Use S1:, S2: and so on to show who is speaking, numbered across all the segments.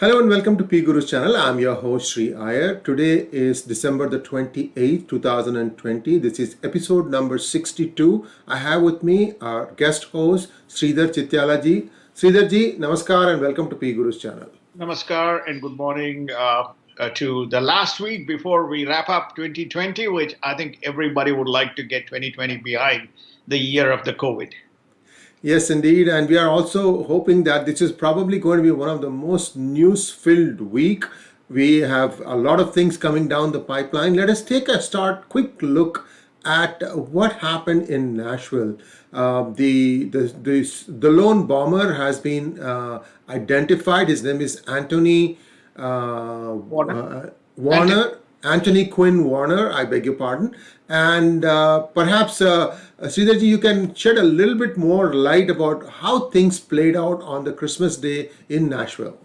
S1: Hello and welcome to PGurus channel. I'm your host Sree Iyer. Today is December the 28th, 2020. This is episode number 62. I have with me our guest host Sridhar Chityalaji. Sridharji, namaskar and welcome to PGurus channel.
S2: Namaskar and good morning to the last week before we wrap up 2020, which I think everybody would like to get 2020 behind the year of the COVID.
S1: Yes, indeed, and we are also hoping that this is probably going to be one of the most news-filled week. We have a lot of things coming down the pipeline. Let us take a quick look at what happened in Nashville. The lone bomber has been identified. His name is
S2: Warner? Anthony.
S1: Warner, Anthony Quinn Warner, I beg your pardon. And perhaps, Sridharji, you can shed a little bit more light about how things played out on the Christmas day in Nashville.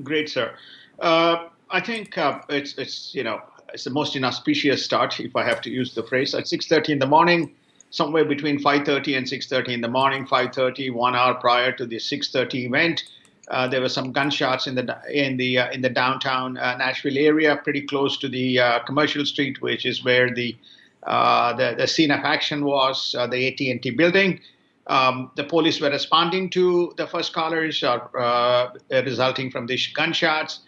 S2: Great, sir. I think it's the most inauspicious start, if I have to use the phrase, at 6:30 in the morning, somewhere between 5:30 and 6:30 in the morning. 5:30, 1 hour prior to the 6:30 event. There were some gunshots in the downtown Nashville area, pretty close to the commercial street, which is where the scene of action was, the AT&T building. The police were responding to the first callers resulting from these gunshots.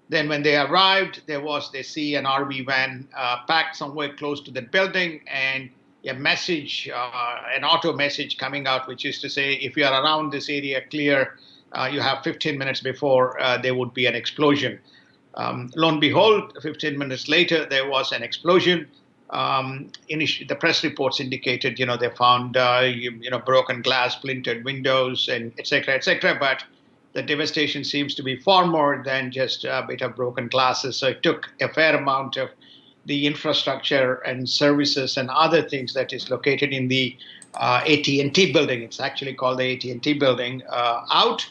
S2: Then, when they arrived, they see an RV van packed somewhere close to that building, and a message, an auto message coming out, which is to say, if you are around this area, clear. You have 15 minutes before there would be an explosion. Lo and behold, 15 minutes later, there was an explosion. Initially, the press reports indicated, they found, broken glass, splintered windows, and et cetera, et cetera. But the devastation seems to be far more than just a bit of broken glasses. So it took a fair amount of the infrastructure and services and other things that is located in the AT&T building. It's actually called the AT&T building out.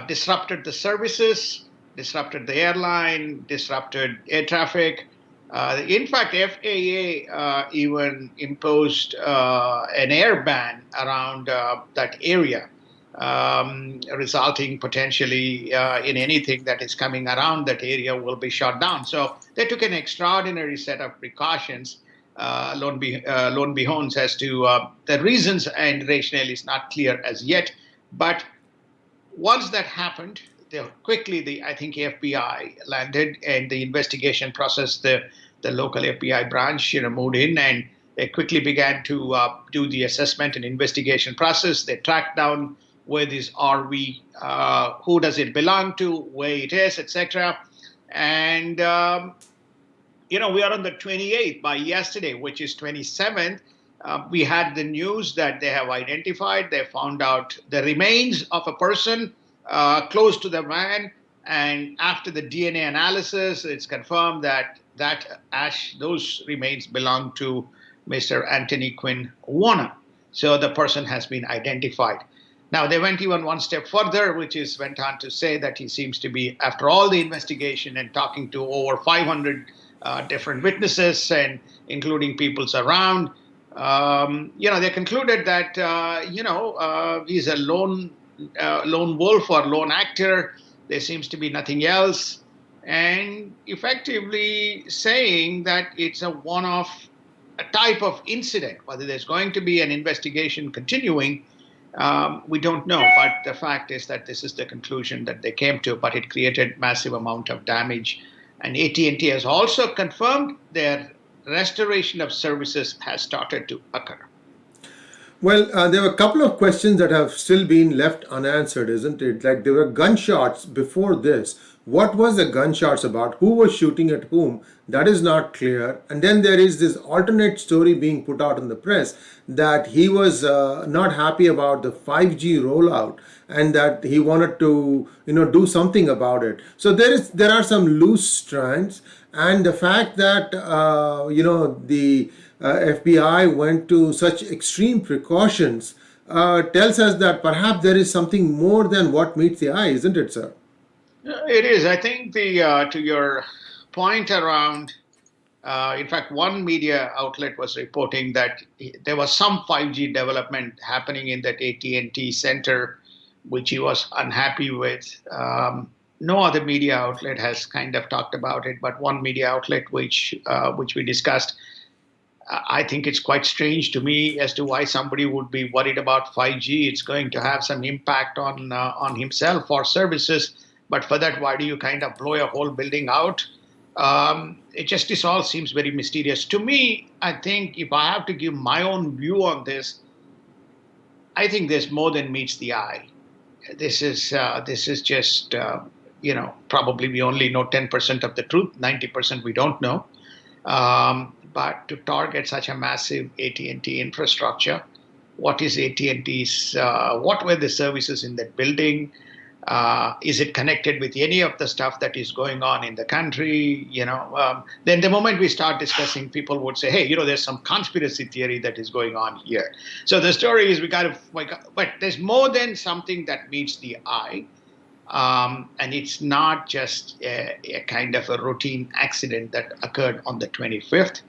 S2: Disrupted the services, disrupted the airline, disrupted air traffic. In fact, FAA even imposed an air ban around that area, resulting potentially in anything that is coming around that area will be shut down. So they took an extraordinary set of precautions. Lo and behold, as to the reasons and rationale is not clear as yet, but once that happened, I think FBI landed, and the investigation process, the local FBI branch, moved in, and they quickly began to do the assessment and investigation process. They tracked down where this RV, who does it belong to, where it is, etc. And we are on the 28th. By yesterday, which is 27th. We had the news that they have identified, they found out the remains of a person close to the van. And after the DNA analysis, it's confirmed that those remains belong to Mr. Anthony Quinn Warner. So the person has been identified. Now, they went even one step further, went on to say that he seems to be, after all the investigation and talking to over 500 different witnesses, and including people's around, they concluded that he's a lone wolf or lone actor. There seems to be nothing else, and effectively saying that it's a type of incident. Whether there's going to be an investigation continuing, we don't know. But the fact is that this is the conclusion that they came to. But it created massive amount of damage, and AT&T has also confirmed their restoration of services has started to occur.
S1: Well, there were a couple of questions that have still been left unanswered, isn't it? Like there were gunshots before this. What was the gunshots about? Who was shooting at whom? That is not clear. And then there is this alternate story being put out in the press that he was not happy about the 5G rollout and that he wanted to, do something about it. So there are some loose strands, and the fact that the FBI went to such extreme precautions tells us that perhaps there is something more than what meets the eye, isn't it, sir?
S2: It is. I think to your point around, in fact, one media outlet was reporting that there was some 5G development happening in that AT&T center, which he was unhappy with. no other media outlet has kind of talked about it, but one media outlet which we discussed. I think it's quite strange to me as to why somebody would be worried about 5G. It's going to have some impact on himself or services, but for that, why do you kind of blow a whole building out? It just this all seems very mysterious to me. I think if I have to give my own view on this, I think there's more than meets the eye. This is just probably we only know 10% of the truth, 90% we don't know. But to target such a massive AT&T infrastructure, what is AT&T's? What were the services in that building? Is it connected with any of the stuff that is going on in the country? Then the moment we start discussing, people would say, "Hey, there's some conspiracy theory that is going on here." So the story is we got to, but there's more than something that meets the eye. And it's not just a kind of a routine accident that occurred on the 25th.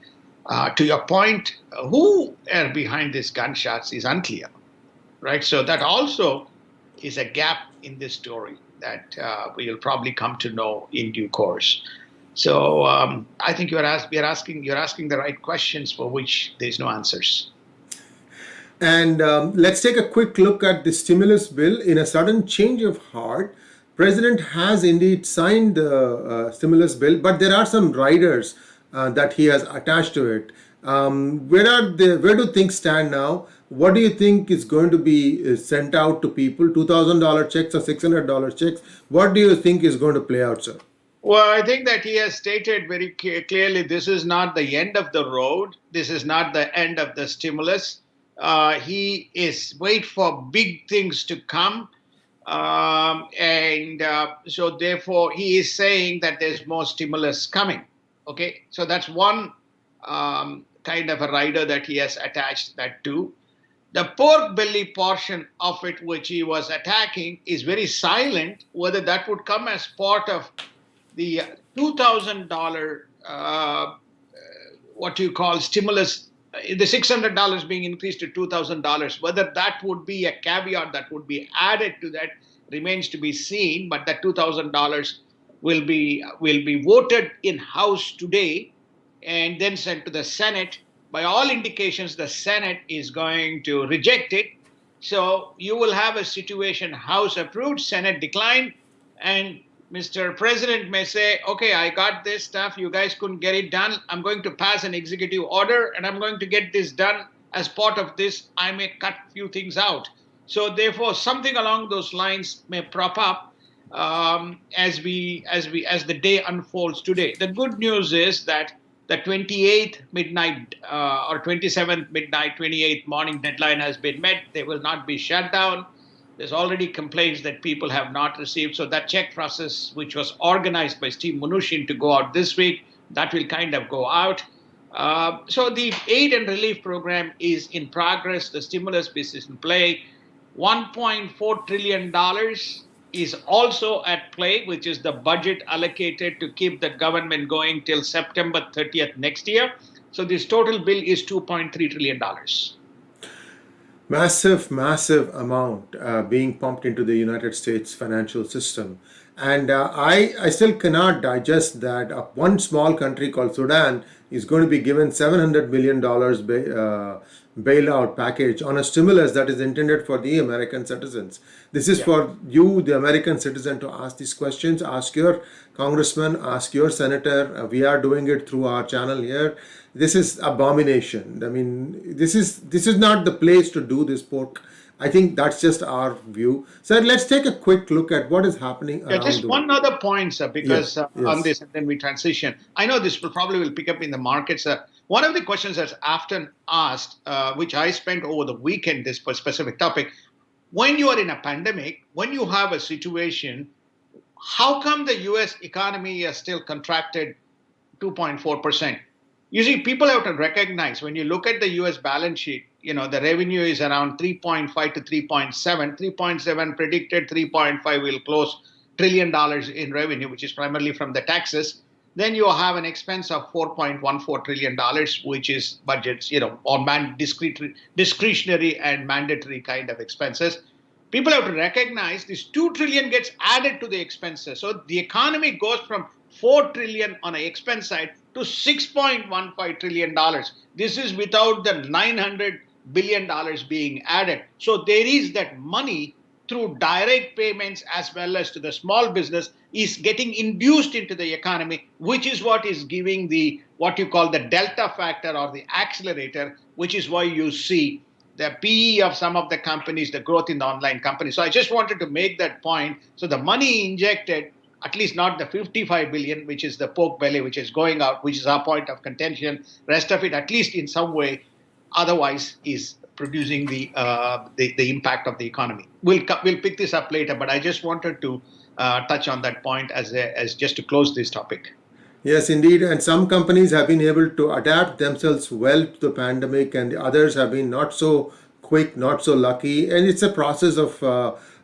S2: To your point, who are behind these gunshots is unclear, right? So that also is a gap in this story that we will probably come to know in due course. So I think you're asking the right questions for which there's no answers.
S1: And let's take a quick look at the stimulus bill. In a sudden change of heart, President has indeed signed the stimulus bill, but there are some riders that he has attached to it. Where do things stand now? What do you think is going to be sent out to people? $2,000 checks or $600 checks? What do you think is going to play out, sir?
S2: Well, I think that he has stated very clearly this is not the end of the road. This is not the end of the stimulus. He is wait for big things to come. And so therefore he is saying that there's more stimulus coming. Okay, so that's one kind of a rider that he has attached that to. The pork belly portion of it, which he was attacking, is very silent. Whether that would come as part of the $2,000 what you call stimulus, the $600 being increased to $2,000, whether that would be a caveat that would be added to that remains to be seen. But that $2,000 will be voted in House today and then sent to the Senate. By all indications, the Senate is going to reject it. So you will have a situation: House approved, Senate declined, and Mr. President may say, "Okay, I got this stuff. You guys couldn't get it done. I'm going to pass an executive order, and I'm going to get this done. As part of this, I may cut a few things out." So therefore, something along those lines may prop up as the day unfolds today. The good news is that the 28th midnight or 27th midnight, 28th morning deadline has been met. They will not be shut down. There's already complaints that people have not received. So that check process, which was organized by Steve Mnuchin to go out this week, that will kind of go out. So the aid and relief program is in progress. The stimulus piece is in play. $1.4 trillion is also at play, which is the budget allocated to keep the government going till September 30th next year. So this total bill is $2.3 trillion.
S1: Massive amount being pumped into the United States financial system. And I still cannot digest that one small country called Sudan is going to be given $700 million bailout package on a stimulus that is intended for the American citizens. This is for you, the American citizen, to ask these questions. Ask your congressman, ask your senator. We are doing it through our channel here. This is abomination. I mean, this is not the place to do this pork. I think that's just our view. So let's take a quick look at what is happening around
S2: just
S1: the
S2: one
S1: world.
S2: other point, sir, because
S1: Yes.
S2: on this, and then we transition. I know this will probably pick up in the markets. One of the questions that's often asked, which I spent over the weekend, this specific topic, when you are in a pandemic, when you have a situation, how come the U.S. economy is still contracted 2.4%? You see, people have to recognize when you look at the U.S. balance sheet, the revenue is around 3.5 to 3.7. 3.7 predicted, 3.5 will close $1 trillion in revenue, which is primarily from the taxes. Then you have an expense of $4.14 trillion, which is budgets, on discretionary and mandatory kind of expenses. People have to recognize this 2 trillion gets added to the expenses. So the economy goes from 4 trillion on the expense side to 6.15 trillion dollars. This is without the 900 billion dollars being added. So there is that money through direct payments as well as to the small business is getting induced into the economy, which is what is giving the what you call the delta factor or the accelerator, which is why you see the PE of some of the companies, the growth in the online companies. So I just wanted to make that point. So the money injected, at least not the 55 billion, which is the pork belly, which is going out, which is our point of contention. Rest of it, at least in some way, otherwise is producing the impact of the economy. We'll pick this up later, but I just wanted to touch on that point as just to close this topic.
S1: Yes, indeed. And some companies have been able to adapt themselves well to the pandemic, and the others have been not so quick, not so lucky. And it's a process of,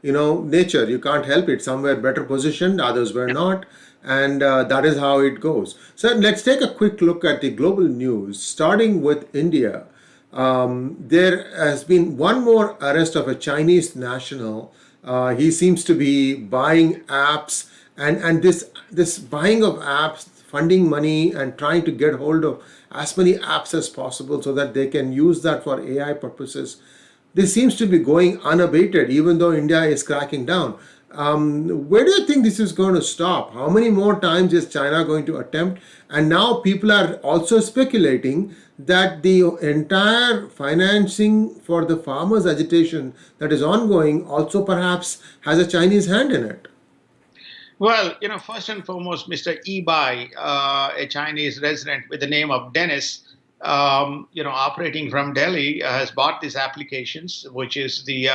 S1: nature. You can't help it. Some were better positioned, others were not. And that is how it goes. So let's take a quick look at the global news, starting with India. There has been one more arrest of a Chinese national. He seems to be buying apps, and this buying of apps, funding money, and trying to get hold of as many apps as possible so that they can use that for AI purposes. This seems to be going unabated, even though India is cracking down. Where do you think this is going to stop? How many more times is China going to attempt? And now people are also speculating that the entire financing for the farmers' agitation that is ongoing also perhaps has a Chinese hand in it.
S2: Well, first and foremost, Mr. Ebai, a Chinese resident with the name of Dennis, operating from Delhi, has bought these applications, which is the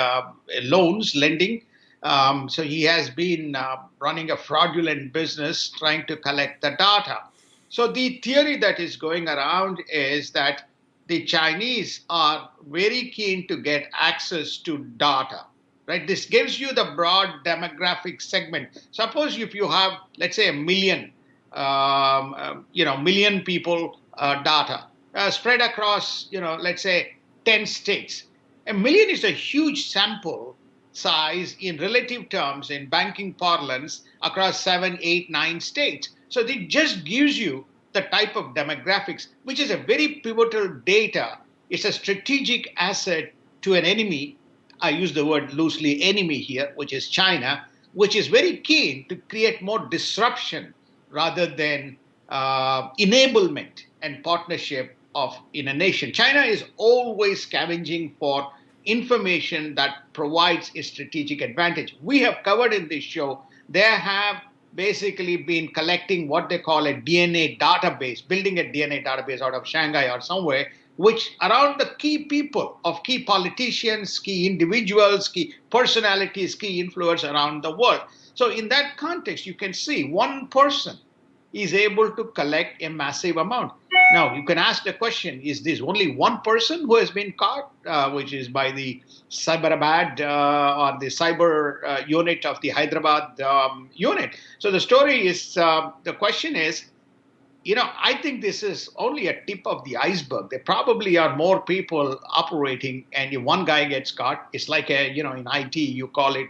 S2: loans, lending. So he has been running a fraudulent business trying to collect the data. So the theory that is going around is that the Chinese are very keen to get access to data. Right? This gives you the broad demographic segment. Suppose if you have, let's say, a million, million people data spread across, let's say, 10 states. A million is a huge sample size in relative terms in banking parlance across 7, 8, 9 states. So it just gives you the type of demographics, which is a very pivotal data. It's a strategic asset to an enemy. I use the word loosely, enemy here, which is China, which is very keen to create more disruption rather than enablement and partnership in a nation. China is always scavenging for information that provides a strategic advantage. We have covered in this show, they have basically been collecting what they call a DNA database, building a DNA database out of Shanghai or somewhere, which around the key people of key politicians, key individuals, key personalities, key influencers around the world. So in that context, you can see one person is able to collect a massive amount. Now, you can ask the question, is this only one person who has been caught, which is by the Cyberabad or the cyber unit of the Hyderabad unit? So the story is, the question is, I think this is only a tip of the iceberg. There probably are more people operating, and if one guy gets caught, it's like in IT, you call it,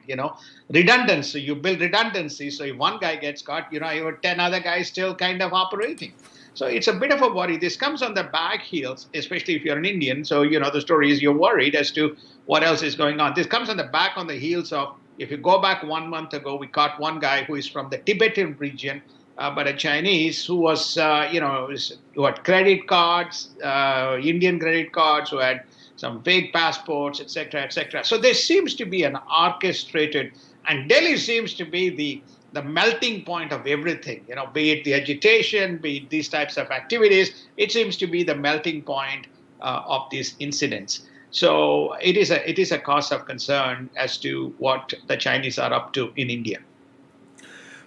S2: redundancy. You build redundancy. So if one guy gets caught, you have 10 other guys still kind of operating. So it's a bit of a worry. This comes on the back heels, especially if you're an Indian. So, the story is you're worried as to what else is going on. This comes on the heels of, if you go back 1 month ago, we caught one guy who is from the Tibetan region, but a Chinese who was, who had credit cards, Indian credit cards, who had some fake passports, etc., etc. So there seems to be an orchestrated, and Delhi seems to be the melting point of everything, be it the agitation, be it these types of activities. It seems to be the melting point of these incidents. So it is a cause of concern as to what the Chinese are up to in India.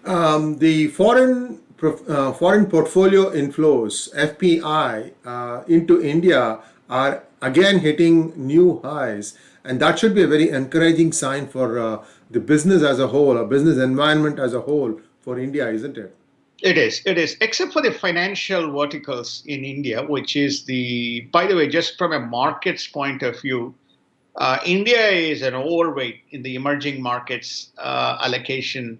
S1: The foreign portfolio inflows (FPI) into India are again hitting new highs, and that should be a very encouraging sign for the business as a whole, a business environment as a whole for India, isn't it?
S2: It is, except for the financial verticals in India, which is by the way, just from a market's point of view, India is an overweight in the emerging markets allocation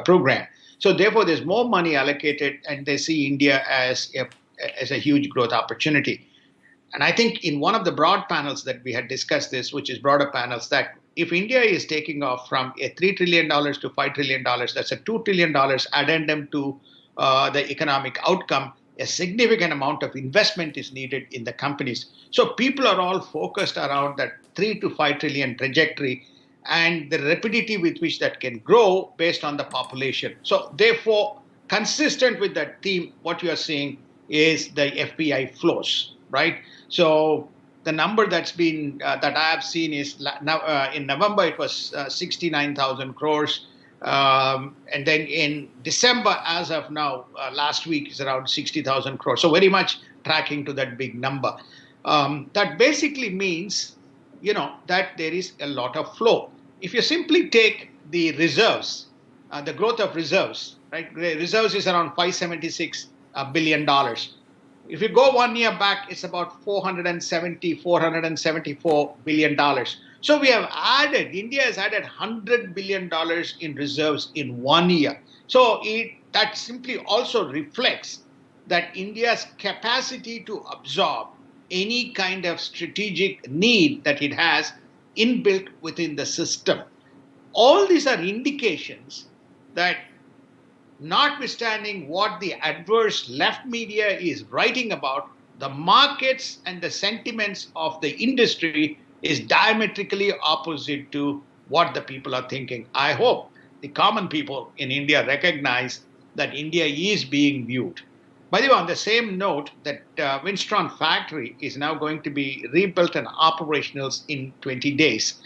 S2: program. So therefore, there's more money allocated, and they see India as a huge growth opportunity. And I think in one of the broad panels that we had discussed this, which is broader panels, that if India is taking off from a $3 trillion to $5 trillion, that's a $2 trillion addendum to the economic outcome. A significant amount of investment is needed in the companies. So people are all focused around that 3 to 5 trillion trajectory and the rapidity with which that can grow based on the population. So therefore, consistent with that theme, what you are seeing is the FPI flows, right? So the number that's been that I have seen is now in November it was 69,000 crores, and then in December, as of now, last week is around 60,000 crores. So very much tracking to that big number. That basically means, that there is a lot of flow. If you simply take the reserves, the growth of reserves, right? Reserves is around $576 billion. If you go 1 year back, it's about $474 billion. So we have added, India has added $100 billion in reserves in 1 year. So that simply also reflects that India's capacity to absorb any kind of strategic need that it has inbuilt within the system. All these are indications that, notwithstanding what the adverse left media is writing about, the markets and the sentiments of the industry is diametrically opposite to what the people are thinking. I hope the common people in India recognize that India is being viewed. By the way, on the same note, that Winstron factory is now going to be rebuilt and operational in 20 days.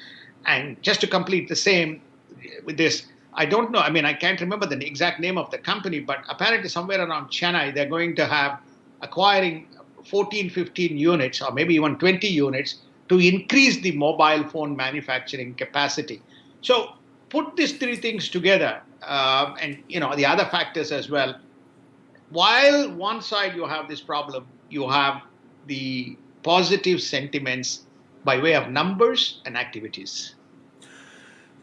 S2: And just to complete the same with this, I don't know. I mean, I can't remember the exact name of the company, but apparently somewhere around Chennai, they're going to have acquiring 14, 15 units, or maybe even 20 units to increase the mobile phone manufacturing capacity. So put these three things together, and the other factors as well. While one side you have this problem, you have the positive sentiments by way of numbers and activities.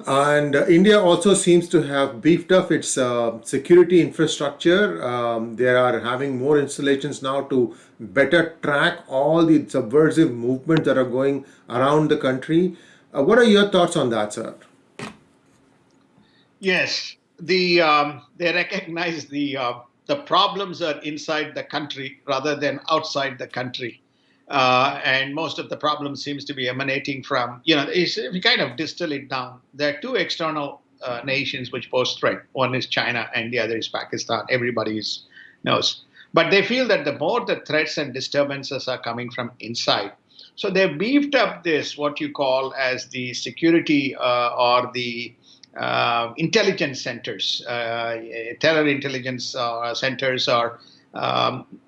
S1: And India also seems to have beefed up its security infrastructure. They are having more installations now to better track all the subversive movements that are going around the country. What are your thoughts on that, sir?
S2: Yes, they recognize the problems are inside the country rather than outside the country, and most of the problems seems to be emanating from, if you kind of distill it down, there are two external nations which pose threat. One is China and the other is Pakistan. Everybody knows, but they feel that the more the threats and disturbances are coming from inside. So they've beefed up this, what you call as the security or the intelligence centers, terror intelligence centers, or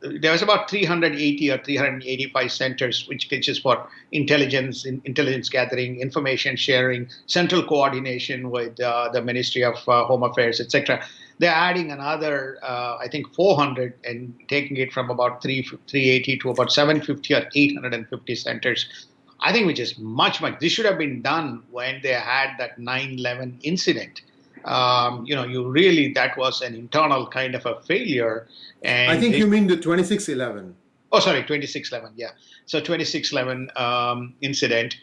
S2: there was about 380 or 385 centers, which is for intelligence gathering, information sharing, central coordination with the Ministry of Home Affairs, etc. They're adding another, I think, 400 and taking it from about 380 to about 750 or 850 centers. I think which is much, much. This should have been done when they had that 9/11 incident. That was an internal kind of a failure.
S1: I
S2: And
S1: think you mean the 2611.
S2: oh, sorry, 26/11. Yeah. So 26/11 incident,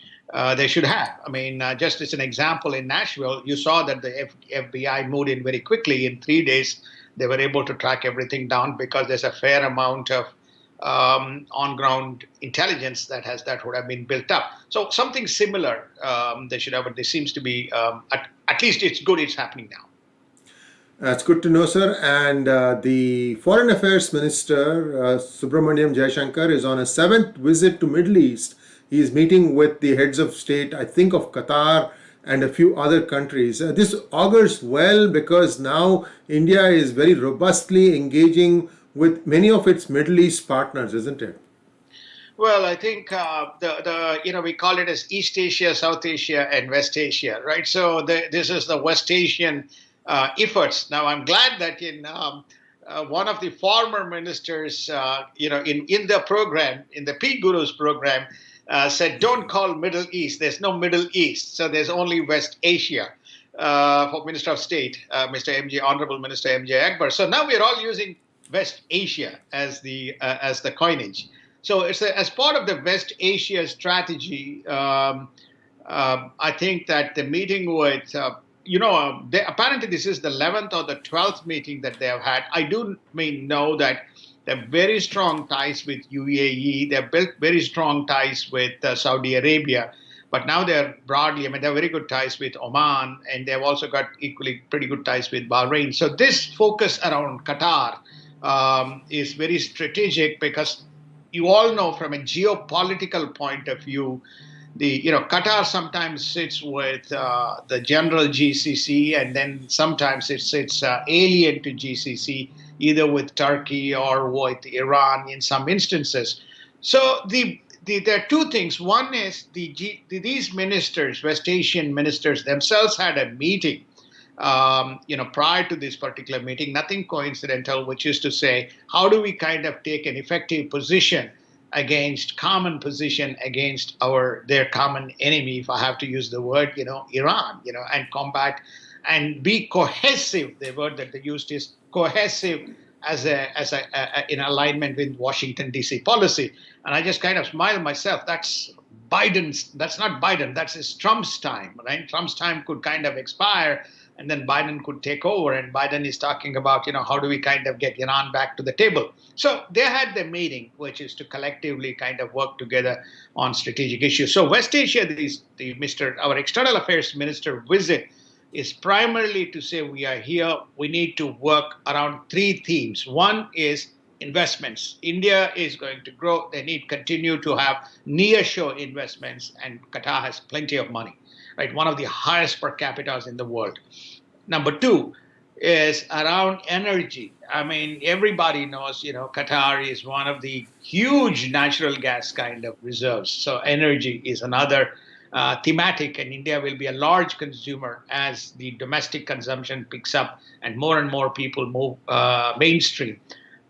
S2: they should have. I mean, just as an example, in Nashville, you saw that the FBI moved in very quickly. In 3 days, they were able to track everything down because there's a fair amount of on-ground intelligence that would have been built up. So something similar they should have, but there seems to be, at least it's good it's happening now.
S1: That's good to know, sir. And the Foreign Affairs Minister, Subramaniam Jaishankar, is on a seventh visit to Middle East. He is meeting with the heads of state, I think, of Qatar and a few other countries. This augurs well because now India is very robustly engaging with many of its Middle East partners, isn't it?
S2: Well, I think we call it as East Asia, South Asia, and West Asia, right? So this is the West Asian efforts. Now, I'm glad that in one of the former ministers, in the program, in the PGurus program, said, "Don't call Middle East. There's no Middle East. So there's only West Asia." For Minister of State, Honorable Minister M.J. Akbar. So now we're all using West Asia as the coinage. So as part of the West Asia strategy. I think that the meeting with, apparently this is the 11th or the 12th meeting that they have had. I do know that they have very strong ties with UAE. They have built very strong ties with Saudi Arabia. But now they're broadly, they have very good ties with Oman, and they've also got equally pretty good ties with Bahrain. So this focus around Qatar is very strategic because you all know from a geopolitical point of view, Qatar sometimes sits with the general GCC, and then sometimes it sits alien to GCC, either with Turkey or with Iran in some instances. So there are two things. One is these ministers, West Asian ministers themselves, had a meeting. Prior to this particular meeting, nothing coincidental, which is to say, how do we kind of take an effective position common position against their common enemy, if I have to use the word, Iran, and combat and be cohesive. The word that they used is cohesive in alignment with Washington D.C. policy. And I just kind of smile myself. That's not Biden. That's Trump's time, right? Trump's time could kind of expire, and then Biden could take over. And Biden is talking about, how do we kind of get Iran back to the table? So they had the meeting, which is to collectively kind of work together on strategic issues. So West Asia, our external affairs minister visit is primarily to say we are here. We need to work around three themes. One is investments. India is going to grow. They need to continue to have nearshore investments, and Qatar has plenty of money, right? One of the highest per capita in the world. Number two is around energy. Everybody knows, Qatar is one of the huge natural gas kind of reserves. So energy is another thematic, and India will be a large consumer as the domestic consumption picks up and more people move mainstream.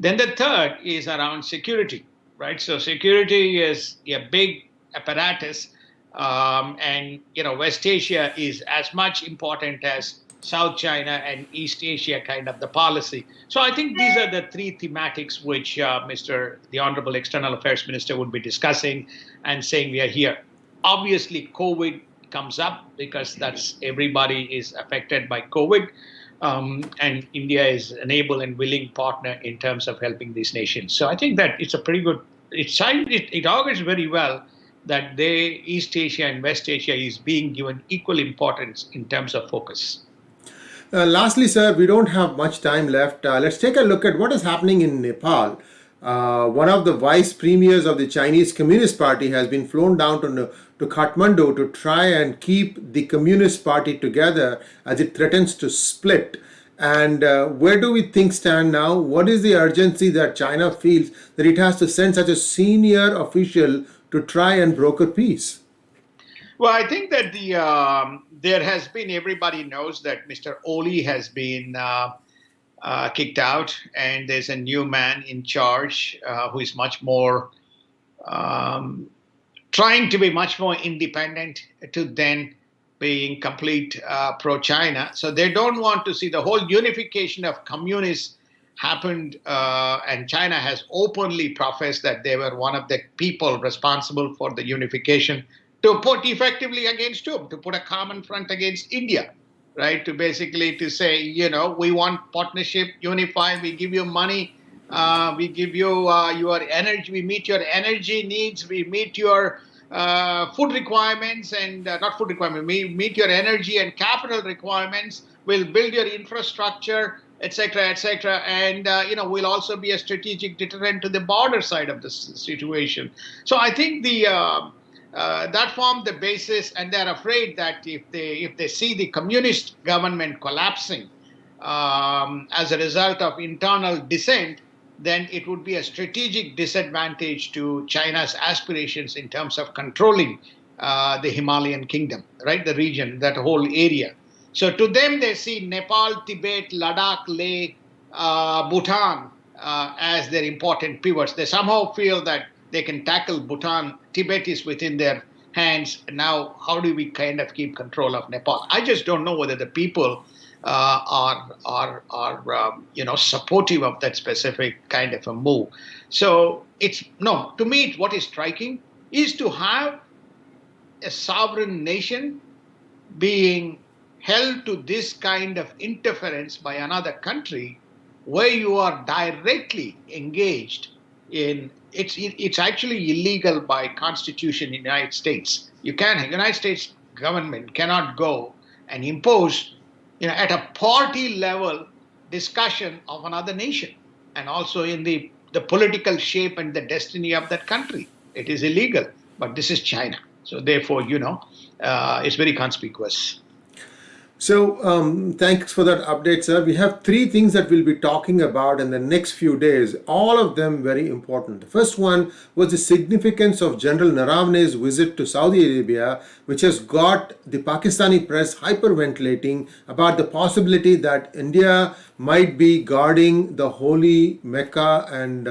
S2: Then the third is around security, right? So security is a big apparatus, and West Asia is as much important as South China and East Asia kind of the policy. So I think these are the three thematics which the Honorable External Affairs Minister would be discussing and saying we are here. Obviously, COVID comes up because everybody is affected by COVID. And India is an able and willing partner in terms of helping these nations. So I think that it's a pretty good, it augurs very well that East Asia and West Asia is being given equal importance in terms of focus.
S1: Lastly, sir, we don't have much time left. Let's take a look at what is happening in Nepal. One of the vice premiers of the Chinese Communist Party has been flown down to Kathmandu to try and keep the Communist Party together as it threatens to split. And where do we think stand now? What is the urgency that China feels that it has to send such a senior official to try and broker peace?
S2: Well, I think that there has been, everybody knows that Mr. Oli has been kicked out, and there's a new man in charge who is much more trying to be much more independent to then being complete pro-China. So they don't want to see the whole unification of communists happened, and China has openly professed that they were one of the people responsible for the unification to put effectively against whom? To put a common front against India, right? To basically to say, we want partnership, unify, we give you money, we give you your energy, we meet your energy needs, we meet your food requirements and not food requirements, we meet your energy and capital requirements, we'll build your infrastructure, etc., etc., and we'll also be a strategic deterrent to the border side of this situation. So I think that formed the basis, and they're afraid that if they see the communist government collapsing as a result of internal dissent, then it would be a strategic disadvantage to China's aspirations in terms of controlling the Himalayan kingdom, right? The region, that whole area. So to them, they see Nepal, Tibet, Ladakh, Leh, Bhutan as their important pivots. They somehow feel that they can tackle Bhutan. Tibet is within their hands. Now, how do we kind of keep control of Nepal? I just don't know whether the people are supportive of that specific kind of a move. So it's no, to me, what is striking is to have a sovereign nation being held to this kind of interference by another country where you are directly engaged in it's actually illegal by constitution in the United States. United States government cannot go and impose at a party level discussion of another nation, and also in the political shape and the destiny of that country. It is illegal, but this is China. So therefore, it's very conspicuous.
S1: So, thanks for that update, sir. We have three things that we'll be talking about in the next few days, all of them very important. The first one was the significance of General Narawane's visit to Saudi Arabia, which has got the Pakistani press hyperventilating about the possibility that India might be guarding the holy Mecca and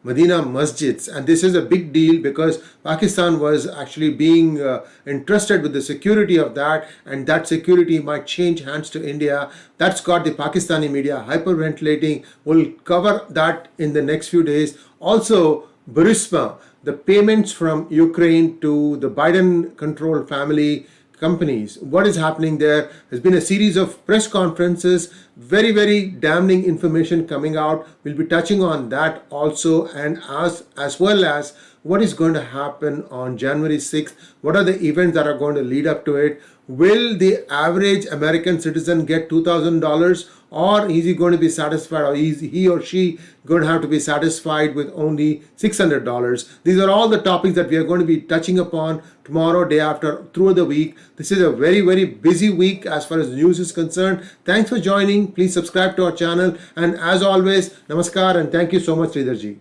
S1: Medina masjids. And this is a big deal because Pakistan was actually being entrusted with the security of that, and that security might change hands to India. That's got the Pakistani media hyperventilating. We'll cover that in the next few days. Also, Burisma, the payments from Ukraine to the Biden controlled family companies. What is happening there? There's been a series of press conferences, very, very damning information coming out. We'll be touching on that also, and as well as what is going to happen on January 6th. What are the events that are going to lead up to it? Will the average American citizen get $2,000, or is he going to be satisfied, or is he or she going to have to be satisfied with only $600? These are all the topics that we are going to be touching upon tomorrow, day after, through the week. This is a very, very busy week as far as news is concerned. Thanks for joining. Please subscribe to our channel. And as always, namaskar and thank you so much, Sridharji.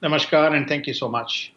S2: Namaskar and thank you so much.